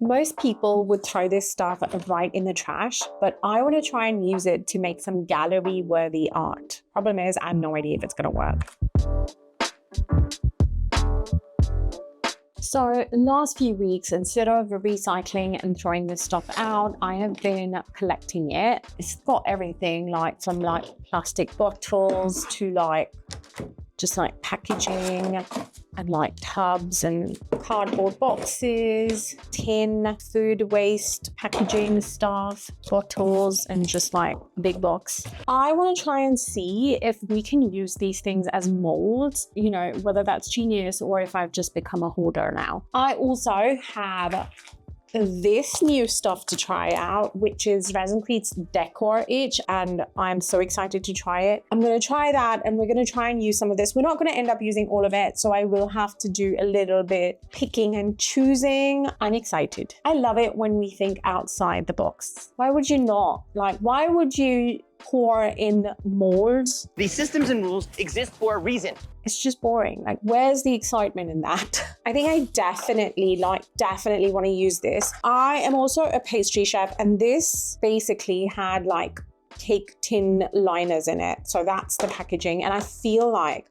Most people would throw this stuff right in the trash, but I want to try and use it to make some gallery-worthy art. Problem is, I have no idea if it's going to work. So last few weeks, instead of recycling and throwing this stuff out, I have been collecting it. It's got everything, like from like plastic bottles to like just like packaging and like tubs and cardboard boxes, tin, food waste, packaging stuff, bottles, and just like big box. I want to try and see if we can use these things as molds, you know, whether that's genius or if I've just become a hoarder now. I also have this new stuff to try out, which is Resin-Crete's decor itch, and I'm so excited to try it. I'm going to try that, and we're going to try and use some of this. We're not going to end up using all of it, so I will have to do a little bit picking and choosing. I'm excited. I love it when we think outside the box. Why would you not? Like, why would you pour in molds? These systems and rules exist for a reason. It's just boring. Like, where's the excitement in that? I think I definitely want to use this. I am also a pastry chef, and this basically had like cake tin liners in it. So that's the packaging. And I feel like,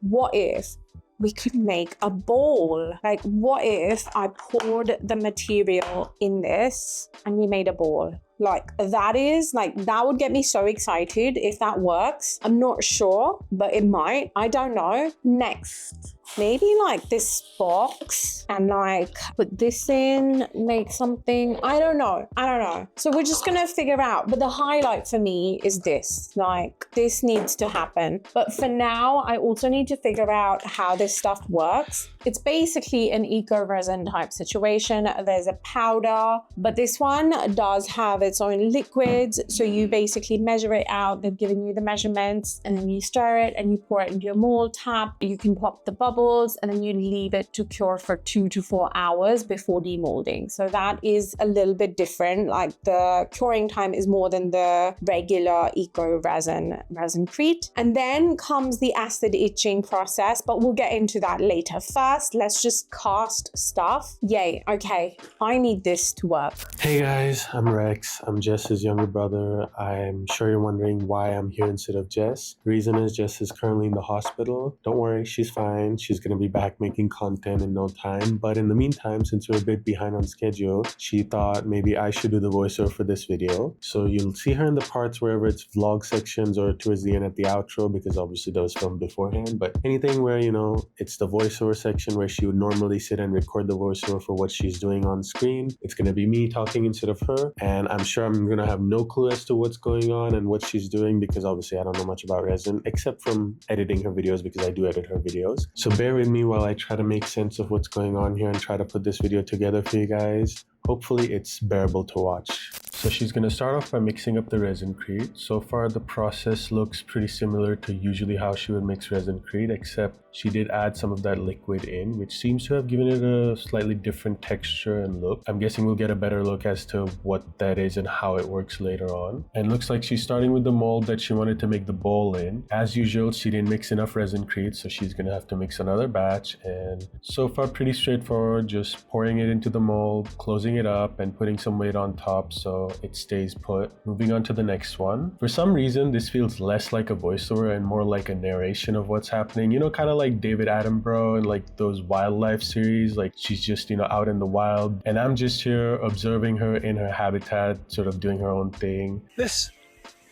what if we could make a bowl? Like, what if I poured the material in this and we made a bowl? Like, that would get me so excited if that works. I'm not sure, but it might. I don't know. Next, maybe like this box and like put this in, make something. I don't know. So we're just gonna figure out. But the highlight for me is this. Like, this needs to happen. But for now, I also need to figure out how this stuff works. It's basically an eco-resin type situation. There's a powder, but this one does have its own liquids. So you basically measure it out. They've given you the measurements, and then you stir it and you pour it into your mold tap. You can pop the bubbles, and then you leave it to cure for 2 to 4 hours before demolding. So that is a little bit different. Like, the curing time is more than the regular eco-resin Resin-Crete. And then comes the acid itching process, but we'll get into that later. First, let's just cast stuff. Yay. Okay, I need this to work. Hey guys, I'm Rex. I'm Jess's younger brother. I'm sure you're wondering why I'm here instead of Jess. The reason is Jess is currently in the hospital. Don't worry, she's fine. She's gonna be back making content in no time. But in the meantime, since we're a bit behind on schedule, she thought maybe I should do the voiceover for this video. So you'll see her in the parts wherever it's vlog sections or towards the end at the outro, because obviously that was filmed beforehand. But anything where, you know, it's the voiceover section where she would normally sit and record the voiceover for what she's doing on screen, it's gonna be me talking instead of her. And I'm sure I'm gonna have no clue as to what's going on and what she's doing, because obviously I don't know much about resin except from editing her videos, because I do edit her videos. So bear with me while I try to make sense of what's going on here and try to put this video together for you guys. Hopefully it's bearable to watch. So she's going to start off by mixing up the Resin-Crete. So far the process looks pretty similar to usually how she would mix Resin-Crete, except she did add some of that liquid in, which seems to have given it a slightly different texture and look. I'm guessing we'll get a better look as to what that is and how it works later on. And looks like she's starting with the mold that she wanted to make the bowl in. As usual, she didn't mix enough Resin-Crete, so she's going to have to mix another batch. And so far pretty straightforward, just pouring it into the mold, closing it up and putting some weight on top so it stays put. Moving on to the next one. For some reason, this feels less like a voiceover and more like a narration of what's happening. You know, kind of like David Attenborough and like those wildlife series. Like, she's just, you know, out in the wild, and I'm just here observing her in her habitat, sort of doing her own thing. This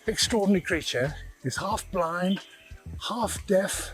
extraordinary creature is half blind, half deaf,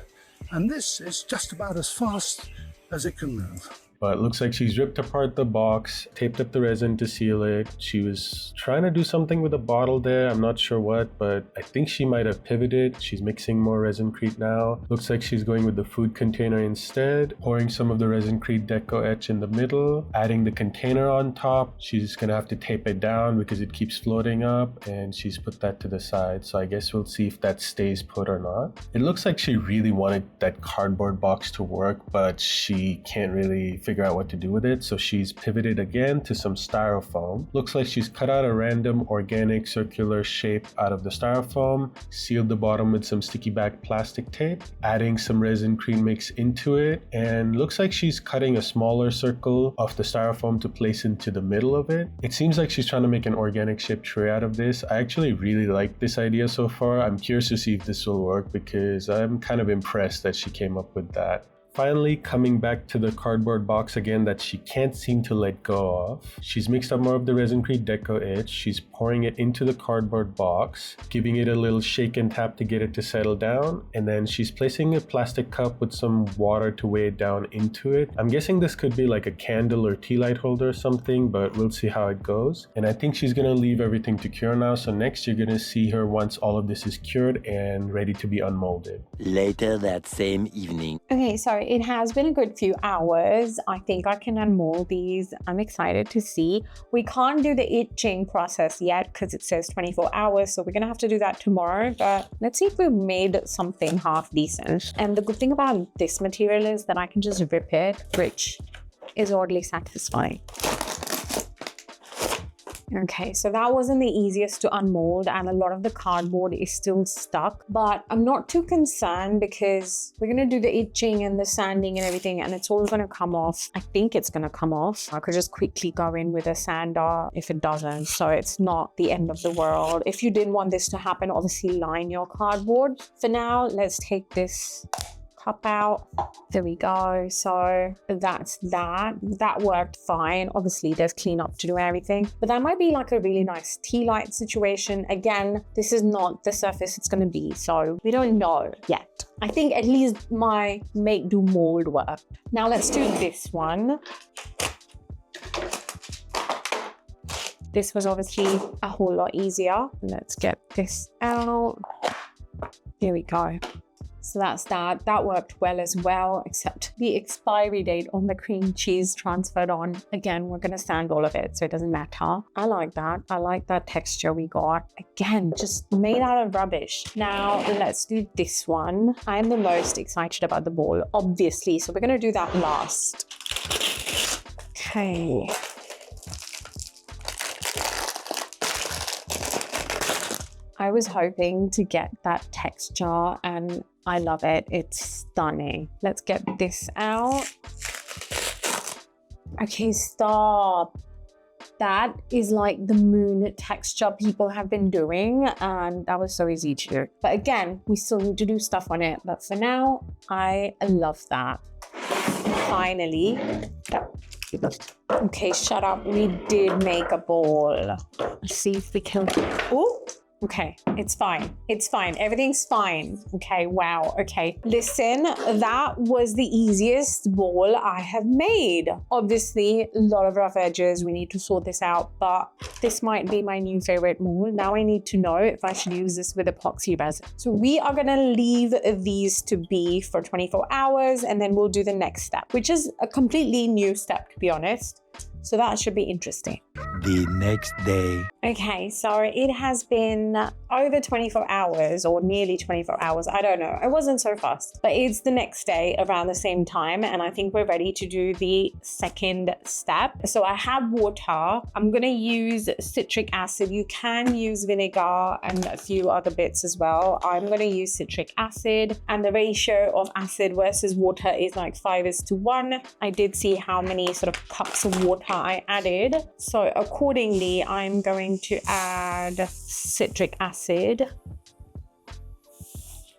and this is just about as fast as it can move. But it looks like she's ripped apart the box, taped up the resin to seal it. She was trying to do something with a bottle there. I'm not sure what, but I think she might have pivoted. She's mixing more Resin-Crete now. Looks like she's going with the food container instead, pouring some of the Resin-Crete deco etch in the middle, adding the container on top. She's gonna have to tape it down because it keeps floating up, and she's put that to the side. So I guess we'll see if that stays put or not. It looks like she really wanted that cardboard box to work, but she can't really figure out what to do with it. So she's pivoted again to some styrofoam. Looks like she's cut out a random organic circular shape out of the styrofoam, sealed the bottom with some sticky back plastic tape, adding some resin cream mix into it, and looks like she's cutting a smaller circle of the styrofoam to place into the middle of it. It seems like she's trying to make an organic shaped tray out of this. I actually really like this idea so far. I'm curious to see if this will work because I'm kind of impressed that she came up with that. Finally, coming back to the cardboard box again that she can't seem to let go of. She's mixed up more of the resin cream deco etch. She's pouring it into the cardboard box, giving it a little shake and tap to get it to settle down. And then she's placing a plastic cup with some water to weigh it down into it. I'm guessing this could be like a candle or tea light holder or something, but we'll see how it goes. And I think she's gonna leave everything to cure now. So next you're gonna see her once all of this is cured and ready to be unmolded. Later that same evening. Okay, so it has been a good few hours. I think I can unmold these. I'm excited to see. We can't do the itching process yet because it says 24 hours. So we're gonna have to do that tomorrow, but let's see if we've made something half decent. And the good thing about this material is that I can just rip it, which is oddly satisfying. Okay, so that wasn't the easiest to unmold and a lot of the cardboard is still stuck, but I'm not too concerned because we're gonna do the itching and the sanding and everything and it's all gonna come off. I think it's gonna come off. I could just quickly go in with a sander if it doesn't, so it's not the end of the world. If you didn't want this to happen, obviously line your cardboard. For now, let's take this cup out. There we go. So that's that. That worked fine. Obviously there's cleanup to do everything, but that might be like a really nice tea light situation. Again, this is not the surface it's going to be, so we don't know yet. I think at least my make do mold worked. Now let's do this one. This was obviously a whole lot easier. Let's get this out. There we go. So that's that. That worked well as well, except the expiry date on the cream cheese transferred on. Again, we're going to sand all of it, so it doesn't matter. I like that. I like that texture we got. Again, just made out of rubbish. Now, let's do this one. I'm the most excited about the ball, obviously, so we're going to do that last. Okay. I was hoping to get that texture and I love it. It's stunning. Let's get this out. Okay, stop. That is like the moon texture people have been doing and that was so easy to do. But again, we still need to do stuff on it. But for now, I love that. Finally. Okay, shut up. We did make a ball. Let's see if we can. Oh! Okay, it's fine. It's fine. Everything's fine. Okay, wow. Okay, listen, that was the easiest ball I have made. Obviously, a lot of rough edges. We need to sort this out, but this might be my new favorite mold. Now I need to know if I should use this with epoxy resin. So we are gonna leave these to be for 24 hours and then we'll do the next step, which is a completely new step, to be honest. So that should be interesting. The next day. Okay, so it has been over 24 hours or nearly 24 hours. I don't know. I wasn't so fast, but it's the next day around the same time. And I think we're ready to do the second step. So I have water. I'm going to use citric acid. You can use vinegar and a few other bits as well. I'm going to use citric acid and the ratio of acid versus water is like 5:1. I did see how many sort of cups of water I added. So accordingly, I'm going to add citric acid.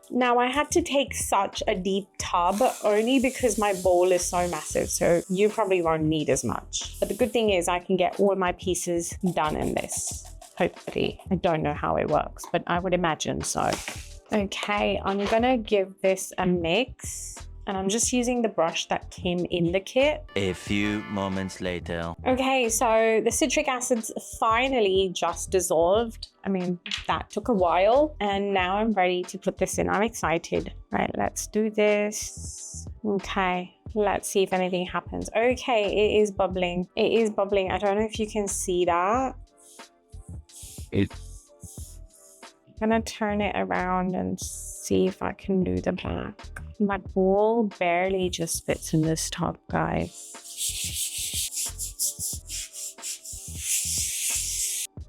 Now I had to take such a deep tub only because my bowl is so massive. So you probably won't need as much. But the good thing is I can get all my pieces done in this. Hopefully. I don't know how it works, but I would imagine so. Okay, I'm gonna give this a mix. And I'm just using the brush that came in the kit. A few moments later. Okay, so the citric acid's finally just dissolved. I mean, that took a while. And now I'm ready to put this in. I'm excited. Right, let's do this. Okay, let's see if anything happens. Okay, it is bubbling. It is bubbling. I don't know if you can see that. I'm gonna turn it around and see if I can do the back. My ball barely just fits in this top, guys.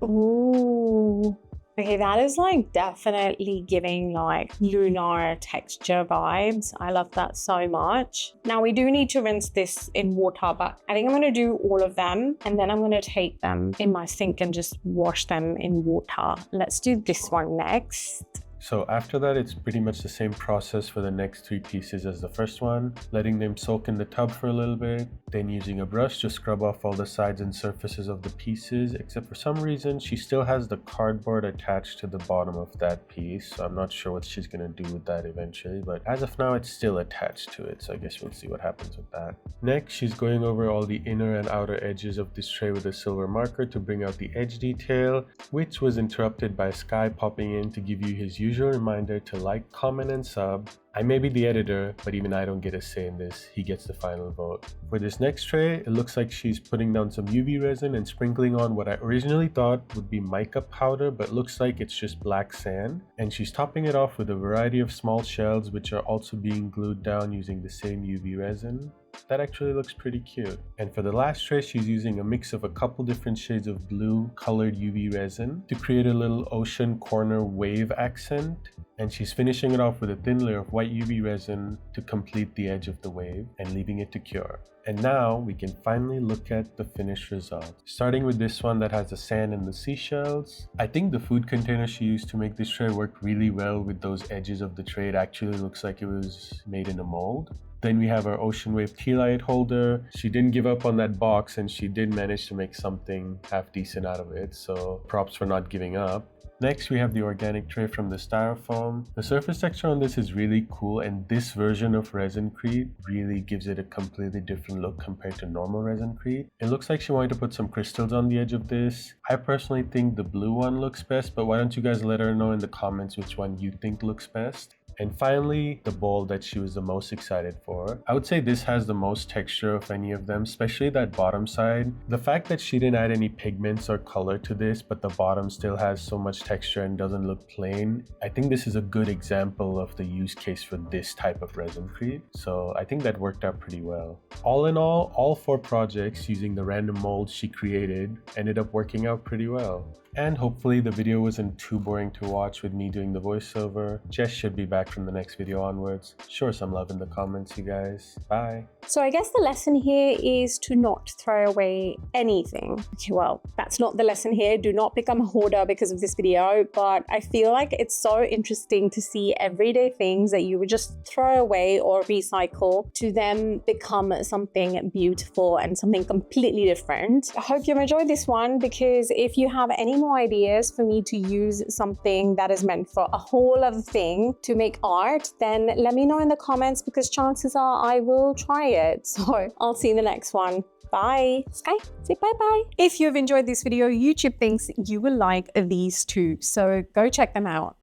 Ooh. Okay, that is like definitely giving like lunar texture vibes. I love that so much. Now we do need to rinse this in water, but I think I'm going to do all of them and then I'm going to take them in my sink and just wash them in water. Let's do this one next. So after that, it's pretty much the same process for the next 3 pieces as the first one, letting them soak in the tub for a little bit, then using a brush to scrub off all the sides and surfaces of the pieces, except for some reason she still has the cardboard attached to the bottom of that piece, so I'm not sure what she's gonna do with that eventually, but as of now it's still attached to it, so I guess we'll see what happens with that. Next, she's going over all the inner and outer edges of this tray with a silver marker to bring out the edge detail, which was interrupted by Skye popping in to give you his usual reminder to like, comment, and sub. I may be the editor, but even I don't get a say in this. He gets the final vote. For this next tray, it looks like she's putting down some UV resin and sprinkling on what I originally thought would be mica powder, but looks like it's just black sand. And she's topping it off with a variety of small shells, which are also being glued down using the same UV resin. That actually looks pretty cute. And for the last tray, she's using a mix of a couple different shades of blue colored UV resin to create a little ocean corner wave accent. And she's finishing it off with a thin layer of white UV resin to complete the edge of the wave and leaving it to cure. And now we can finally look at the finished result. Starting with this one that has the sand and the seashells. I think the food container she used to make this tray worked really well with those edges of the tray. It actually looks like it was made in a mold. Then we have our ocean wave tea light holder. She didn't give up on that box and she did manage to make something half decent out of it, so props for not giving up. Next, we have the organic tray from the styrofoam. The surface texture on this is really cool, and this version of Resincrete really gives it a completely different look compared to normal Resincrete. It looks like she wanted to put some crystals on the edge of this. I personally think the blue one looks best, but why don't you guys let her know in the comments which one you think looks best? And finally, the bowl that she was the most excited for. I would say this has the most texture of any of them, especially that bottom side. The fact that she didn't add any pigments or color to this, but the bottom still has so much texture and doesn't look plain. I think this is a good example of the use case for this type of Resincrete. So I think that worked out pretty well. All in all 4 projects using the random molds she created ended up working out pretty well. And hopefully the video wasn't too boring to watch with me doing the voiceover. Jess should be back from the next video onwards. Show some love in the comments, you guys. Bye. So I guess the lesson here is to not throw away anything. Okay, well, that's not the lesson here. Do not become a hoarder because of this video, but I feel like it's so interesting to see everyday things that you would just throw away or recycle to then become something beautiful and something completely different. I hope you enjoyed this one, because if you have any more ideas for me to use something that is meant for a whole other thing to make art, then let me know in the comments, because chances are I will try it. So I'll see you in the next one. Bye. Skye, say bye-bye. If you've enjoyed this video, YouTube thinks you will like these too, so go check them out.